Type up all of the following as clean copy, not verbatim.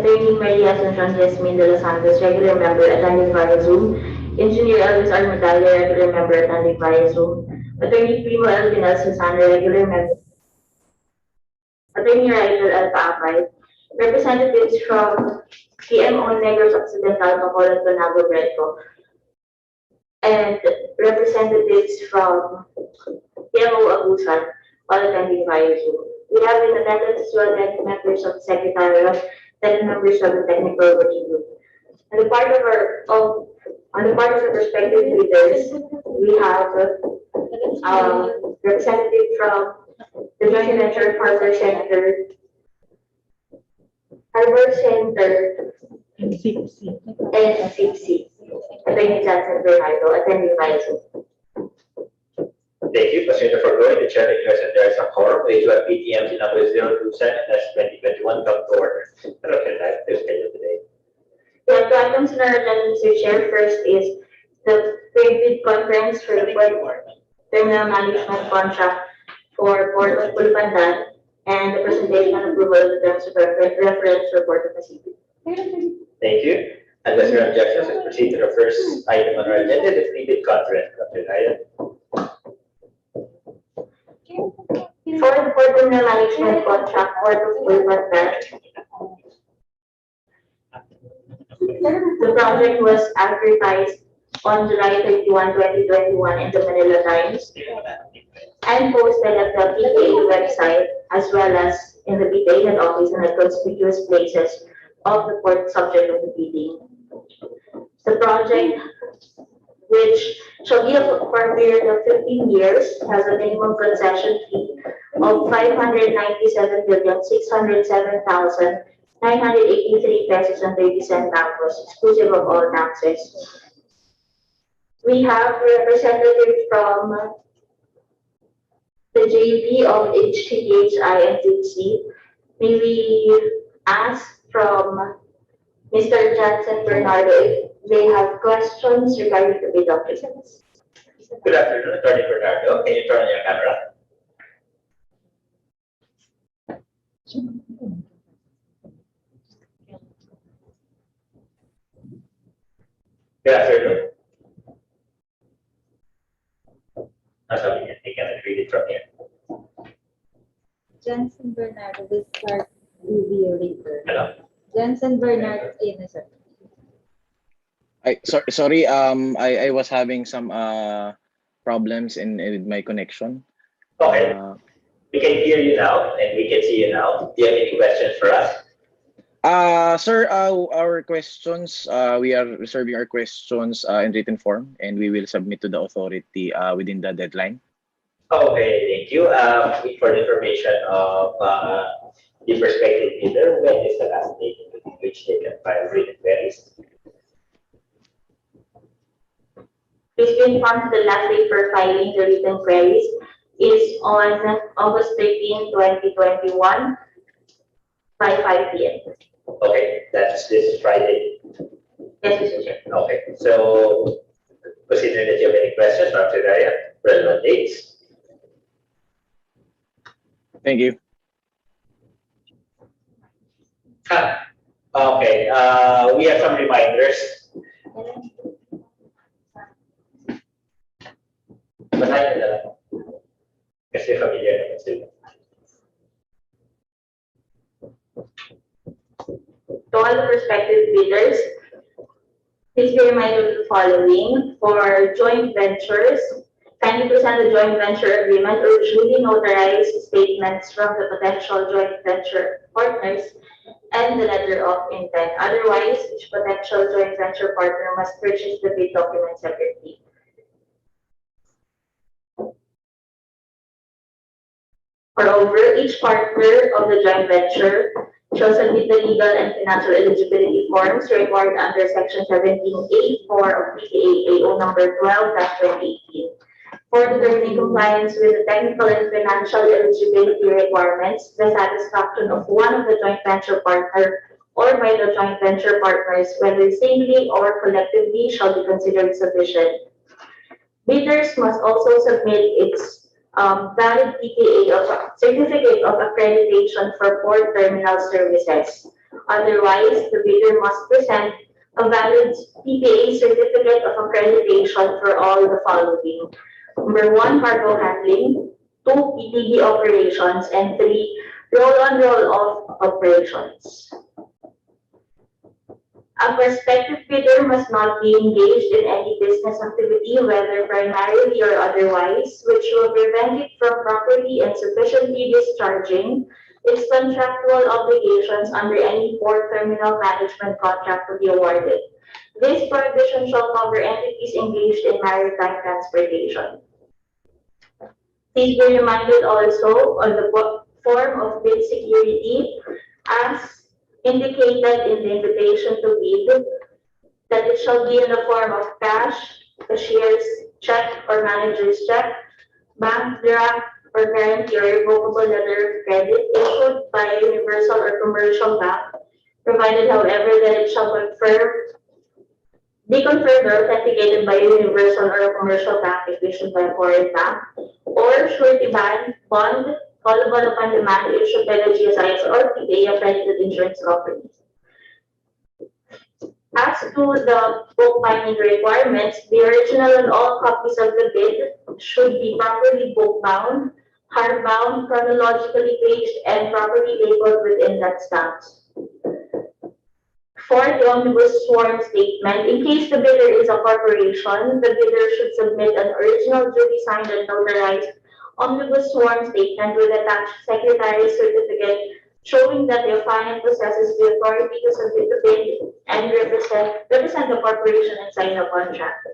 Attorney Maria Asuncion Jasmine de los Santos, regular member attending via Zoom. Engineer Elvis Armadalia, regular member attending via Zoom. Attorney Primo Elvinel Susana, regular member. Attorney Rigel Alpaapay. Representatives from PMO Negros Occidental, Bacolod, Banago, Bredco. And representatives from PMO Abusan, all attending via Zoom. We have in attendance as well as members of the Secretariat and members of the Technical Working Group. On the part of the prospective leaders, we have representative from the Joint Venture Harbor Center, and CPC. Attorney Johnson Bernardo, attending via Zoom. Thank you. Passenger for going. The chair declares that there is a quorum. HO-BAC-PTMC number 027/2021 come to order. Hello, can I have this schedule today? We have two items in our agenda, Mr. Chair. First is the pre-bid conference for the Port Terminal Management Contract for Port of Pulpandan and the presentation and approval of the terms of reference report of the city. Thank you. Unless there are objections, let's proceed to the first item on our agenda, the pre-bid conference. For the Port Terminal Management Contract, Port of Pulpandan, the project was advertised on July 31, 2021 in the Manila Times and posted at the PTA website as well as in the PTA head office and at conspicuous places of the port subject of the bidding. The project, which shall be for a period of 15 years, has a minimum concession fee of 597,607,983 pesos and 30 centavos, exclusive of all taxes. We have representatives from the JV of HTDHI and TC. May we ask from Mr. Johnson Bernardo if they have questions regarding the bid documents. Good afternoon, Attorney Bernardo. Can you turn on your camera? Good afternoon. I cannot read it from here. Johnson Bernardo will start review later. Hello? Johnson Bernardo, sir. Sorry, I was having some problems with my connection. Okay. We can hear you now and we can see you now. Do you have any questions for us? Sir, our questions, we are reserving our questions in written form and we will submit to the authority within the deadline. Okay, thank you. For the information of the prospective bidder, when is the last date in which they can file written queries? Please be informed the last day for filing the written queries is on August 13, 2021 by 5 p.m. Okay, that's this Friday. Yes, Mr. Chair. Okay, so considering that you have any questions from the relevant dates. Thank you. Okay, we have some reminders. Basahin na lang. Kasi familiar naman sila. To all the prospective bidders, please be reminded of the following. For joint ventures, kindly present the joint venture agreement or duly notarized statements from the potential joint venture partners and the letter of intent. Otherwise, each potential joint venture partner must purchase the bid document separately. Moreover, each partner of the joint venture shall submit the legal and financial eligibility forms required under Section 17A4 of PTA AO number 12-2018 for determining compliance with the technical and financial eligibility requirements, the satisfaction of one of the joint venture partner or by the joint venture partners, whether singly or collectively, shall be considered sufficient. Bidders must also submit its valid PTA of certificate of accreditation for port terminal services. Otherwise, the bidder must present a valid PPA certificate of accreditation for all the following. Number one, cargo handling. Two, PTB operations. And three, roll-on, roll-off operations. A prospective bidder must not be engaged in any business activity, whether primarily or otherwise, which will prevent it from properly and sufficiently discharging its contractual obligations under any port terminal management contract to be awarded. This prohibition shall cover entities engaged in maritime transportation. Please be reminded also on the form of bid security as indicated in the invitation to bid that it shall be in the form of cash, cashier's check or manager's check, bank draft or guarantee or revocable letter of credit issued by a universal or commercial bank, provided however that it shall be confirmed or authenticated by a universal or a commercial bank if issued by a foreign bank, or surety bond, callable upon demand issued by the GSIS or PPA accredited insurance companies. As to the book binding requirements, the original and all copies of the bid should be properly book bound, hardbound, chronologically paged, and properly labeled within that stamp. For the omnibus sworn statement, in case the bidder is a corporation, the bidder should submit an original duly signed and notarized omnibus sworn statement with attached secretary's certificate showing that the affiant possesses the authority to submit the bid and represent the corporation and sign the contract.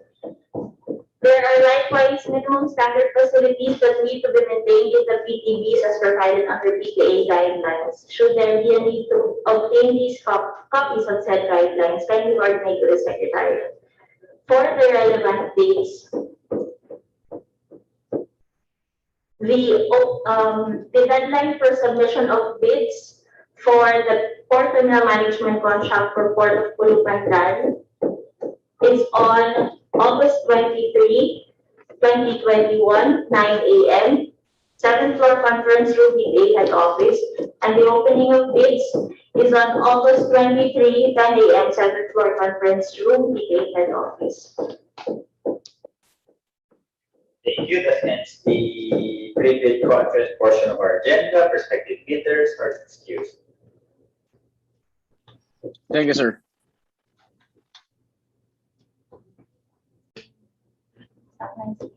There are likewise minimum standard facilities that need to be maintained in the PTBs as provided under PPA guidelines. Should there be a need to obtain these copies of said guidelines, kindly coordinate with the Secretariat. For the relevant dates, the deadline for submission of bids for the Port Terminal Management Contract for Port of Pulupandan is on August 23, 2021, 9 a.m., 7th floor conference room, BA head office, and the opening of bids is on August 23, 10 a.m., 7th floor conference room, BA head office. Thank you. That ends the pre-bid conference portion of our agenda. Prospective bidders are excused. Thank you, sir.